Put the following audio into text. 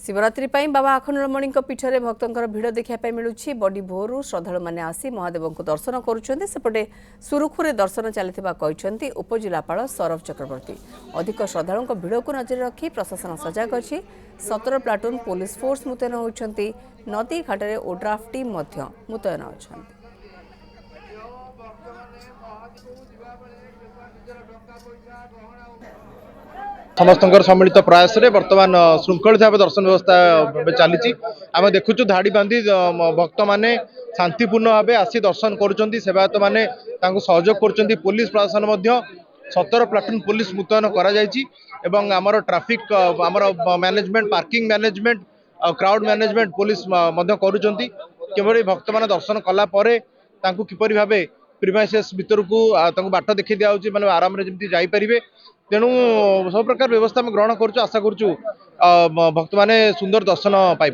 शिवरात्रि पर बाबा आखंडमणि पीठ में भक्तों भिड़ देखा मिलूँ। बड़ी भोरू श्रद्धा मैंने आसी महादेव को दर्शन करुँचे। सुरुखुरे दर्शन चली उपजिलापाल सौरभ चक्रवर्ती। अधिक श्रद्धालुओं भिड़ को नजर रखी प्रशासन सजग अच्छी। 17 प्लाटून पुलिस फोर्स मुतयन होती। नदी घाटे ओड्राफ टीम मुतयन अच्छा। समस्त सम्मिलित प्रयास में बर्तमान श्रृंखलित भाव दर्शन व्यवस्था चली आम देखुचु धाड़ी बांधी भक्त मैंने शांतिपूर्ण भाव आसी दर्शन करुँच। सेवायत मैंने सहयोग कर पुलिस प्रशासन 17 प्लाटून पुलिस मुतयन कर ट्राफिक आमर management parking management crowd management police किभली भक्त मान दर्शन कलापर किपरि भाव प्रिमाइसेस भितर को बाट देखी दिया मैंने आराम जापरें। तेणु सब प्रकार व्यवस्था ग्रहण करुँ। आशा करुँ भक्त मैंने सुंदर दर्शन पाई।